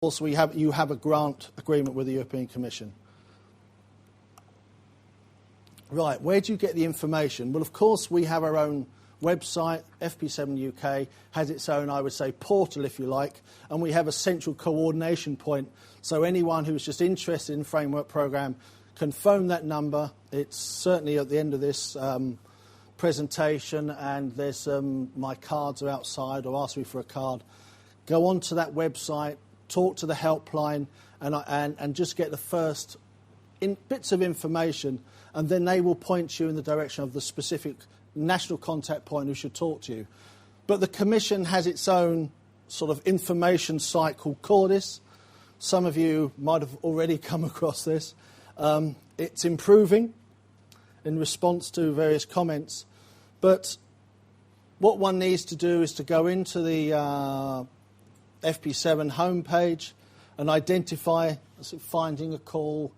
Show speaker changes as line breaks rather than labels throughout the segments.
course, you have a grant agreement with the European Commission. Right, where do you get the information? Well, of course, we have our own website. FP7 UK has its own, I would say, portal, if you like, and we have a central coordination point. So anyone who's just interested in Framework Programme can phone that number. It's certainly at the end of this presentation, and there's my cards are outside, or ask me for a card. Go onto that website, talk to the helpline, and just get the first bits of information, and then they will point you in the direction of the specific national contact point who should talk to you. But the Commission has its own sort of information site called Cordis. Some of you might have already come across this. It's improving in response to various comments. But what one needs to do is to go into the FP7 homepage and identify finding a call,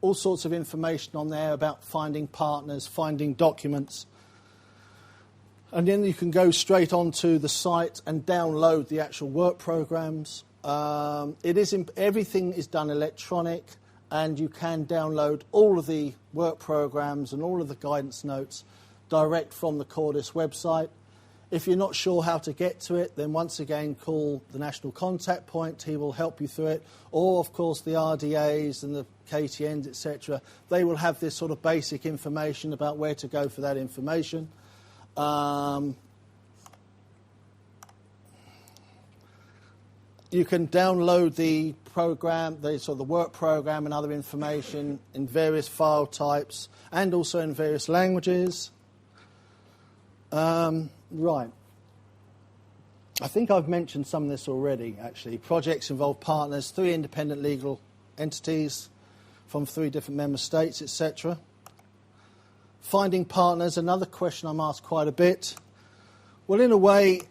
all sorts of information on there about finding partners, finding documents. And then you can go straight onto the site and download the actual work programs. Everything is done electronic, and you can download all of the work programs and all of the guidance notes direct from the Cordis website. If you're not sure how to get to it, then once again call the national contact point. He will help you through it. Or, of course, the RDAs and the KTNs, etc. They will have this sort of basic information about where to go for that information. You can download the program, the work program and other information in various file types and also in various languages. Right. I think I've mentioned some of this already, actually. Projects involve partners, 3 independent legal entities from 3 different member states, etc. Finding partners, another question I'm asked quite a bit. Well, in a way,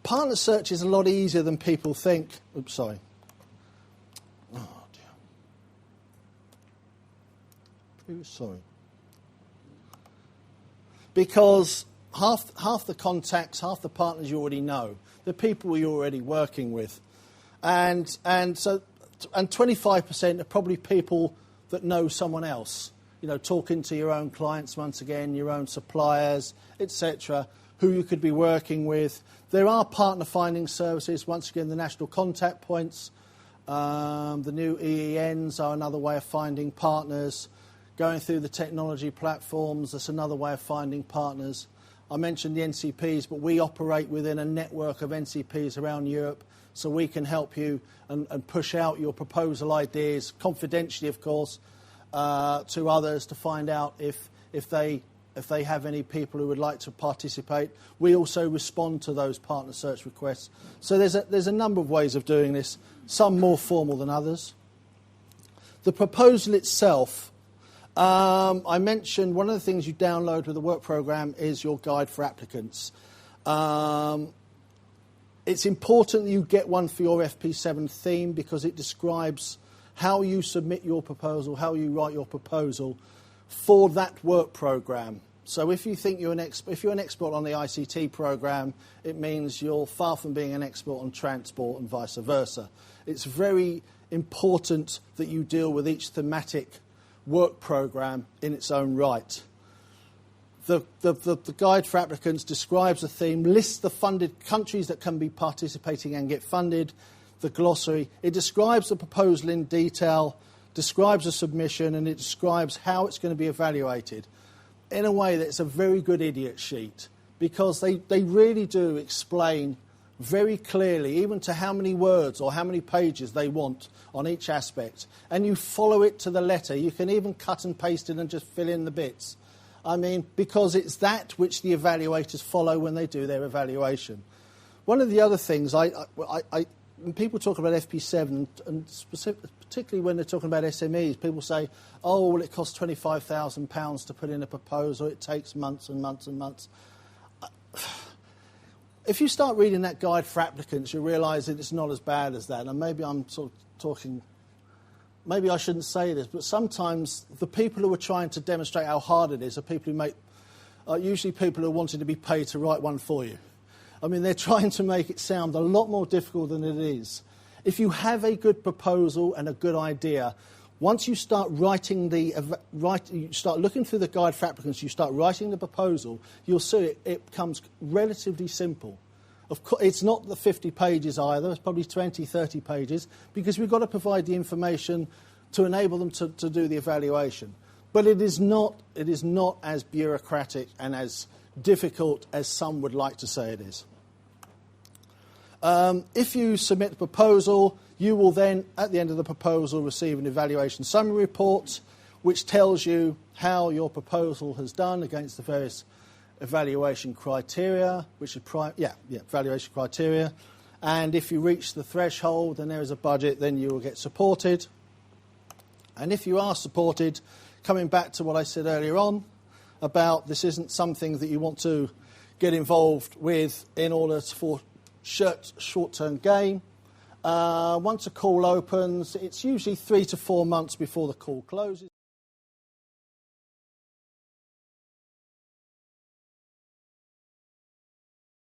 partner search is a lot easier than people think. Oops, sorry. Oh, dear. Oops, sorry. Because half the contacts, half the partners you already know, the people you're already working with, and 25% are probably people that know someone else. You know, talking to your own clients once again, your own suppliers, etc., who you could be working with. There are partner finding services. Once again, the national contact points, the new EENs are another way of finding partners. Going through the technology platforms, that's another way of finding partners. I mentioned the NCPs, but we operate within a network of NCPs around Europe, so we can help you and push out your proposal ideas, confidentially, of course, to others to find out if they have any people who would like to participate. We also respond to those partner search requests. So there's a number of ways of doing this, some more formal than others. The proposal itself, I mentioned one of the things you download with the work programme is your guide for applicants. It's important that you get one for your FP7 theme because it describes how you submit your proposal, how you write your proposal for that work programme. So if you think if you're an expert on the ICT programme, it means you're far from being an expert on transport and vice versa. It's very important that you deal with each thematic work programme in its own right. The guide for applicants describes the theme, lists the funded countries that can be participating and get funded, the glossary. It describes the proposal in detail, describes the submission, and it describes how it's going to be evaluated. In a way, that's a very good idiot sheet because they really do explain very clearly, even to how many words or how many pages they want on each aspect. And you follow it to the letter. You can even cut and paste it and just fill in the bits. I mean, because it's that which the evaluators follow when they do their evaluation. One of the other things, when people talk about FP7, and particularly when they're talking about SMEs, people say, oh, well, it costs £25,000 to put in a proposal. It takes months and months and months. If you start reading that guide for applicants, you realise that it's not as bad as that. And maybe I'm sort of talking, maybe I shouldn't say this, but sometimes the people who are trying to demonstrate how hard it is are usually people who are wanting to be paid to write one for you. I mean, they're trying to make it sound a lot more difficult than it is. If you have a good proposal and a good idea, once you start you start looking through the guide for applicants, you start writing the proposal, you'll see it becomes relatively simple. Of course, it's not the 50 pages either, it's probably 20, 30 pages, because we've got to provide the information to enable them to do the evaluation. But it is not as bureaucratic and as difficult as some would like to say it is. If you submit a proposal, you will then, at the end of the proposal, receive an evaluation summary report, which tells you how your proposal has done against the various evaluation criteria, which is evaluation criteria. And if you reach the threshold and there is a budget, then you will get supported. And if you are supported, coming back to what I said earlier on about this isn't something that you want to get involved with in order for short-term gain. Once a call opens, it's usually 3 to 4 months before the call closes.